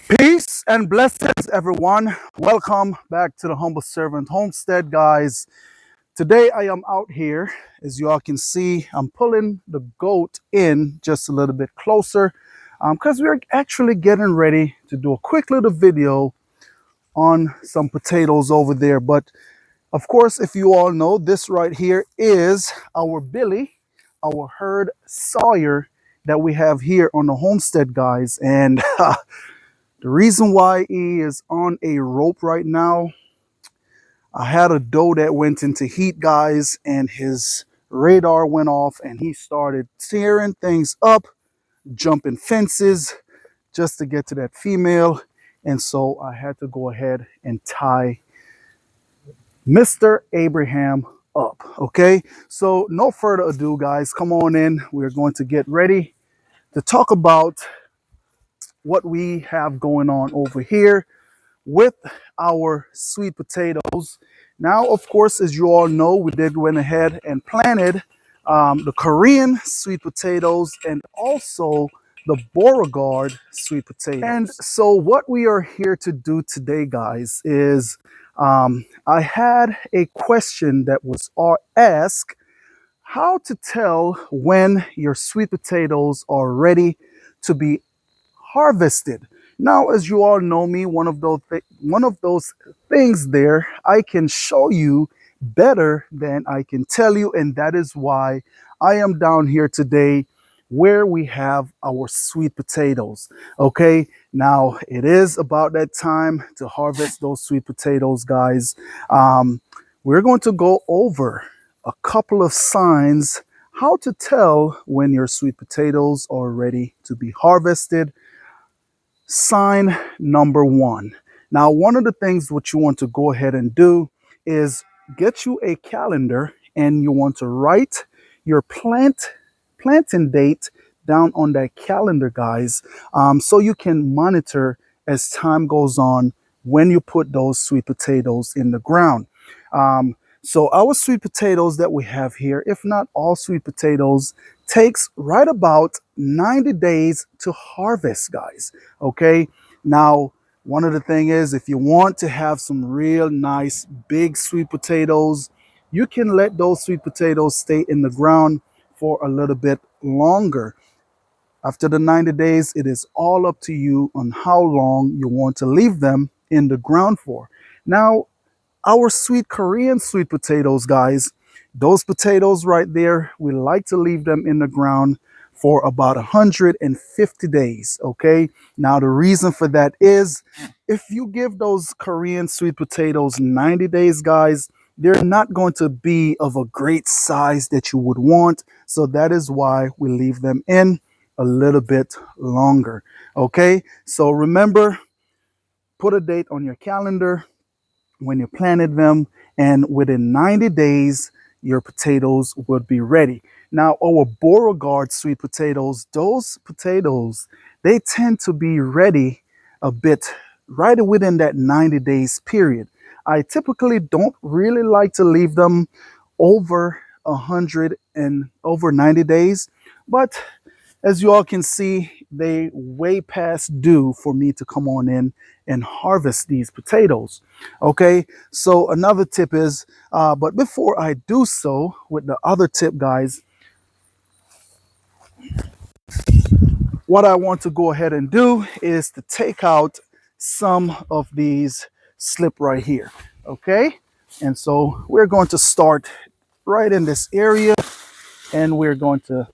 Peace and blessings, everyone. Welcome back to the Humble Servant Homestead, guys. Today I am out here. As you all can see, I'm pulling the goat in just a little bit closer because we're actually getting ready to do a quick little video on some potatoes over there. But of course, if you all know, this right here is our Billy, our herd Sawyer that we have here on the homestead, guys. And the reason why he is on a rope right now, I had a doe that went into heat, guys, and his radar went off and he started tearing things up, jumping fences just to get to that female. And so I had to go ahead and tie Mr. Abraham up. Okay, so no further ado, guys, come on in. We're going to get ready to talk about what we have going on over here with our sweet potatoes. Now, of course, as you all know, we did went ahead and planted the Korean sweet potatoes and also the Beauregard sweet potatoes. And so what we are here to do today, guys, is I had a question that was asked: how to tell when your sweet potatoes are ready to be harvested. Now, as you all know me, one of those things there, I can show you better than I can tell you, and that is why I am down here today where we have our sweet potatoes. Okay, now it is about that time to harvest those sweet potatoes, guys. We're going to go over a couple of signs how to tell when your sweet potatoes are ready to be harvested. Sign number one. Now, one of the things what you want to go ahead and do is get you a calendar, and you want to write your planting date down on that calendar, guys, so you can monitor as time goes on when you put those sweet potatoes in the ground. So our sweet potatoes that we have here, if not all sweet potatoes, takes right about 90 days to harvest, guys. Okay, now one of the thing is, if you want to have some real nice big sweet potatoes, you can let those sweet potatoes stay in the ground for a little bit longer. After the 90 days, it is all up to you on how long you want to leave them in the ground for. Now, our sweet Korean sweet potatoes, guys, those potatoes right there, we like to leave them in the ground for about 150 days. Okay, now the reason for that is, if you give those Korean sweet potatoes 90 days, guys, they're not going to be of a great size that you would want. So that is why we leave them in a little bit longer. Okay, so remember, put a date on your calendar when you planted them, and within 90 days your potatoes would be ready. Now, our Beauregard sweet potatoes, those potatoes, they tend to be ready a bit right within that 90 days period. I typically don't really like to leave them over 100 and over 90 days, but as you all can see, they way past due for me to come on in and harvest these potatoes. Okay, so another tip is, but before I do so with the other tip, guys, what I want to go ahead and do is to take out some of these slip right here. Okay, and so we're going to start right in this area, and we're going to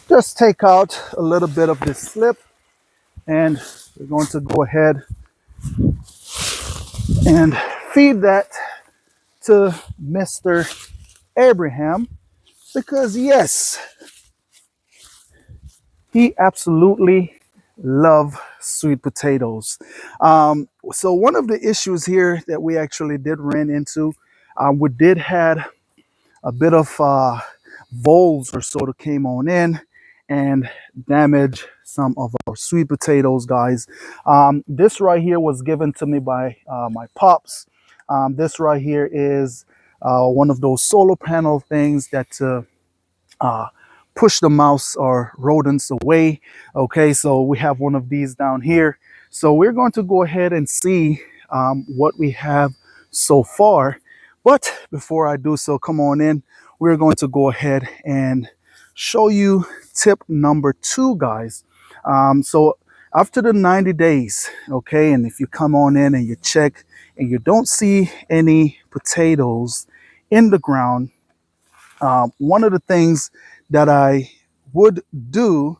just take out a little bit of this slip, and we're going to go ahead and feed that to Mr. Abraham, because yes, he absolutely loves sweet potatoes. So one of the issues here that we actually did run into, we did had a bit of voles or so that came on in and damaged some of our sweet potatoes, guys. This right here was given to me by my pops. This right here is one of those solar panel things that uh, push the mouse or rodents away. Okay, so we have one of these down here. So we're going to go ahead and see what we have so far. But before I do so, come on in. We're going to go ahead and show you tip number 2, guys. So after the 90 days, okay, and if you come on in and you check and you don't see any potatoes in the ground, one of the things that I would do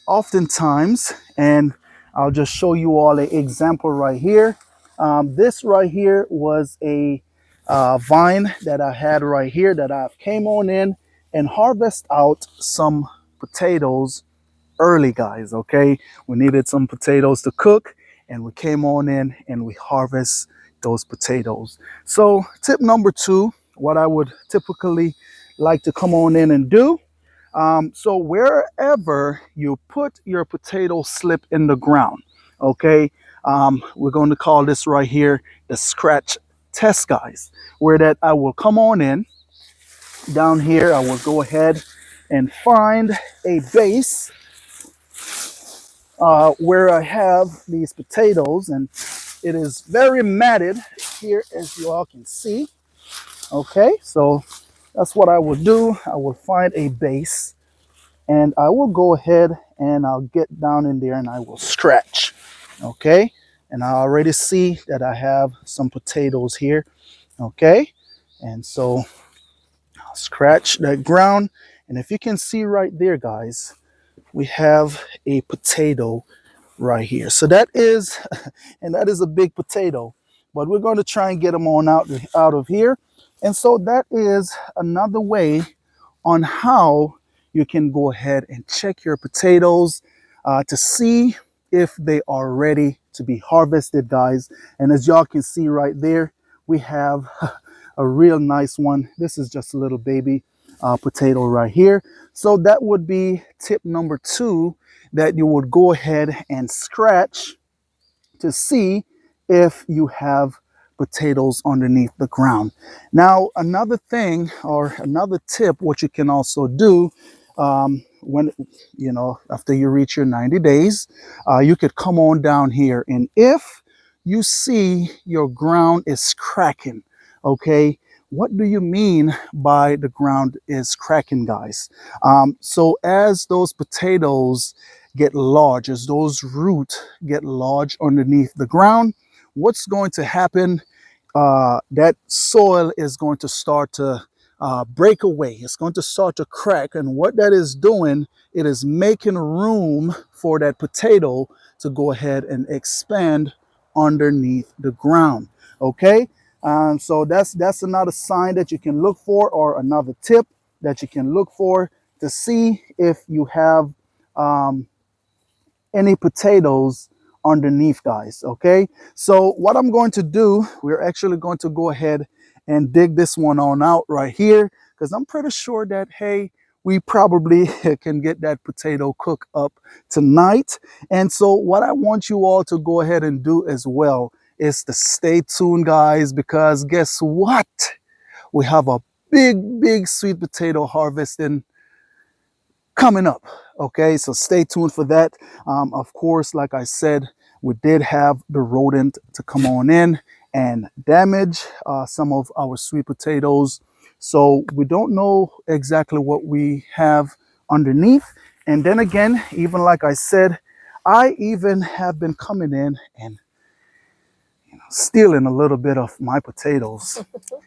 oftentimes, and I'll just show you all an example right here. This right here was a vine that I had right here that I came on in and harvest out some potatoes early, guys. Okay, we needed some potatoes to cook, and we came on in and we harvest those potatoes. So tip number 2, what I would typically like to come on in and do, so wherever you put your potato slip in the ground, okay, we're going to call this right here the scratch test, guys, where that I will come on in down here. I will go ahead and find a base where I have these potatoes, and it is very matted here, as you all can see. Okay, so that's what I will do. I will find a base and I will go ahead and I'll get down in there and I will scratch. Okay, and I already see that I have some potatoes here. Okay, and so I'll scratch that ground, and if you can see right there, guys, we have a potato right here. So that is, and that is a big potato, but we're going to try and get them on out of here. And so that is another way on how you can go ahead and check your potatoes to see if they are ready to be harvested, guys. And as y'all can see right there, we have a real nice one. This is just a little baby potato right here. So that would be tip number 2, that you would go ahead and scratch to see if you have potatoes underneath the ground. Now, another thing or another tip, what you can also do when, you know, after you reach your 90 days, you could come on down here, and if you see your ground is cracking, okay, what do you mean by the ground is cracking, guys? So as those potatoes get large, as those roots get large underneath the ground, what's going to happen? That soil is going to start to break away. It's going to start to crack, and what that is doing, it is making room for that potato to go ahead and expand underneath the ground. Okay, so that's another sign that you can look for, or another tip that you can look for to see if you have any potatoes underneath, guys. Okay, so what I'm going to do, we're actually going to go ahead and dig this one on out right here, because I'm pretty sure that, hey, we probably can get that potato cooked up tonight. And so what I want you all to go ahead and do as well is to stay tuned, guys, because guess what? We have a big sweet potato harvesting coming up. Okay, so stay tuned for that. Of course, like I said, we did have the rodent to come on in and damage some of our sweet potatoes, so we don't know exactly what we have underneath. And then again, even like I said, I even have been coming in and stealing a little bit of my potatoes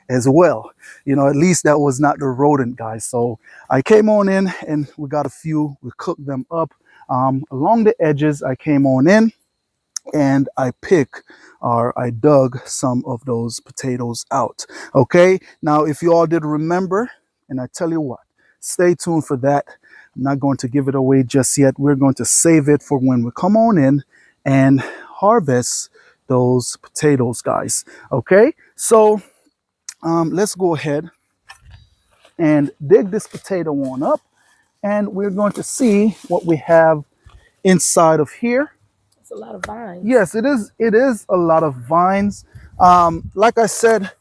as well. You know, at least that was not the rodent, guys. So I came on in and we got a few, we cooked them up. Along the edges, I came on in and I I dug some of those potatoes out. Okay, now if you all did remember, and I tell you what, stay tuned for that. I'm not going to give it away just yet. We're going to save it for when we come on in and harvest those potatoes, guys. Okay, so let's go ahead and dig this potato on up, and we're going to see what we have inside of here. It's a lot of vines. Yes, it is a lot of vines. Like I said,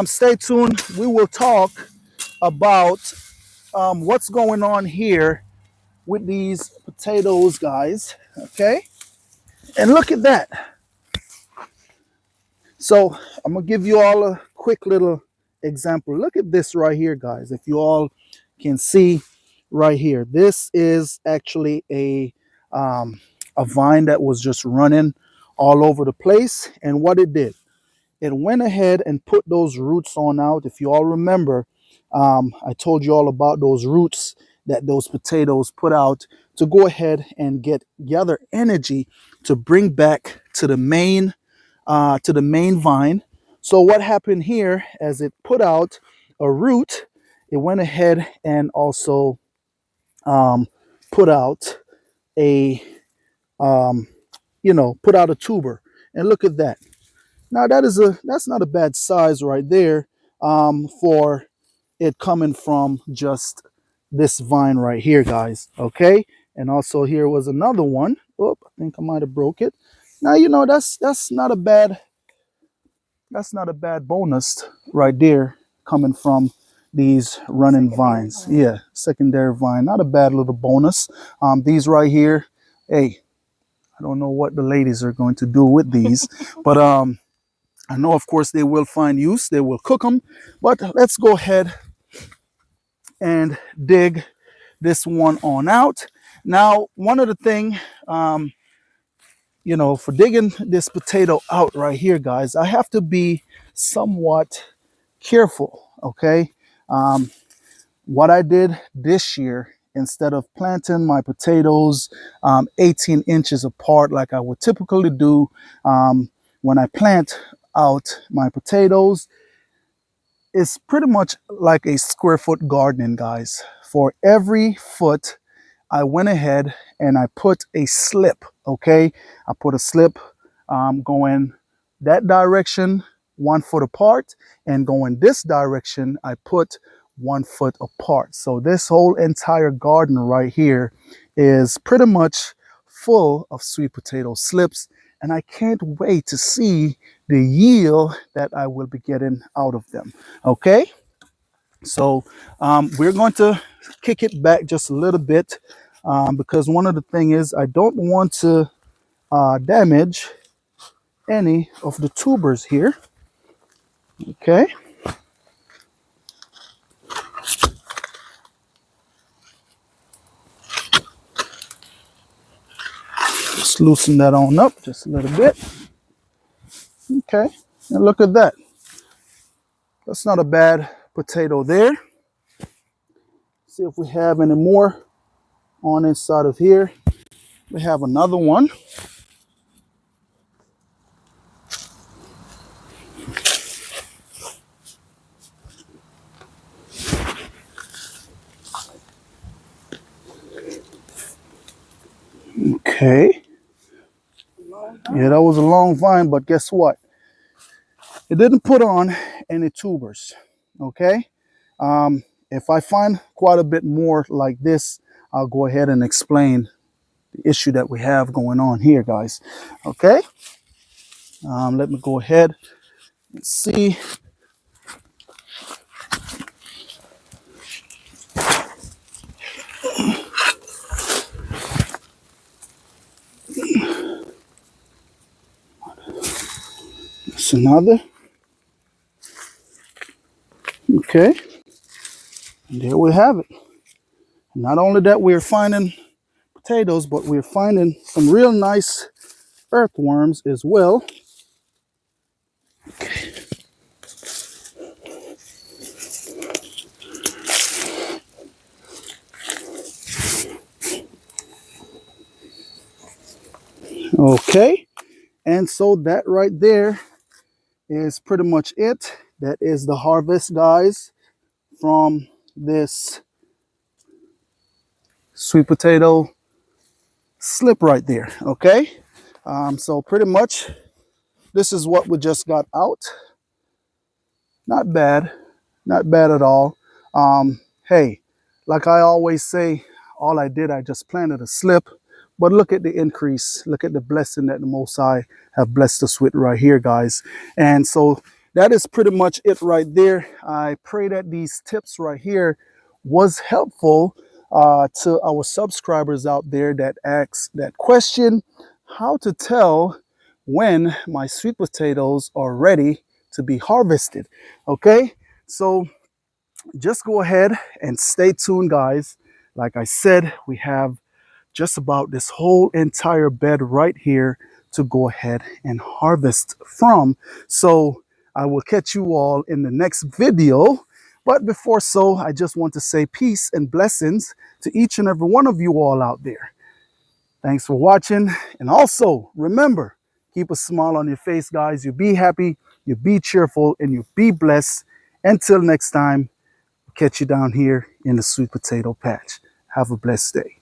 stay tuned. We will talk about what's going on here with these potatoes, guys. Okay, and look at that. So I'm gonna give you all a quick little example. Look at this right here, guys. If you all can see right here, this is actually a vine that was just running all over the place. And what it did, it went ahead and put those roots on out. If you all remember, I told you all about those roots that those potatoes put out to go ahead and gather energy to bring back to the main vine. So what happened here, as it put out a root, it went ahead and also put out a put out a tuber. And look at that. Now that's not a bad size right there, for it coming from just this vine right here, guys. Okay, and also here was another one. Oh, I think I might have broke it. Now that's not a bad bonus right there, coming from these running vines. Yeah, secondary vine, not a bad little bonus. These right here, hey, I don't know what the ladies are going to do with these, but I know, of course, they will find use. They will cook them. But let's go ahead and dig this one on out. Now, one of the thing, for digging this potato out right here, guys, I have to be somewhat careful. Okay, what I did this year, instead of planting my potatoes 18 inches apart like I would typically do when I plant out my potatoes, it's pretty much like a square foot gardening, guys. For every foot, I went ahead and I put a slip. Okay, I put a slip going that direction 1 foot apart, and going this direction I put 1 foot apart. So this whole entire garden right here is pretty much full of sweet potato slips, and I can't wait to see the yield that I will be getting out of them. Okay, so we're going to kick it back just a little bit, because one of the thing is I don't want to damage any of the tubers here. Okay, just loosen that on up just a little bit. Okay, and look at that. That's not a bad potato there. See if we have any more on inside of here. We have another one. Okay. Yeah, that was a long vine, but guess what? It didn't put on any tubers. Okay. If I find quite a bit more like this, I'll go ahead and explain the issue that we have going on here, guys. Okay. Let me go ahead and see. That's another. Okay. And there we have it. Not only that we're finding potatoes, but we're finding some real nice earthworms as well. Okay, and so that right there is pretty much it. That is the harvest, guys, from this sweet potato slip right there. Okay, so pretty much this is what we just got out. Not bad, not bad at all. Hey, like I always say, all I did, I just planted a slip But look at the increase. Look at the blessing that the Most High have blessed us with right here, guys. And so that is pretty much it right there. I pray that these tips right here was helpful to our subscribers out there that ask that question, how to tell when my sweet potatoes are ready to be harvested. Okay, so just go ahead and stay tuned, guys. Like I said, we have just about this whole entire bed right here to go ahead and harvest from. So I will catch you all in the next video. But before so, I just want to say peace and blessings to each and every one of you all out there. Thanks for watching. And also remember, keep a smile on your face, guys. You be happy, you be cheerful, and you be blessed. Until next time, catch you down here in the sweet potato patch. Have a blessed day.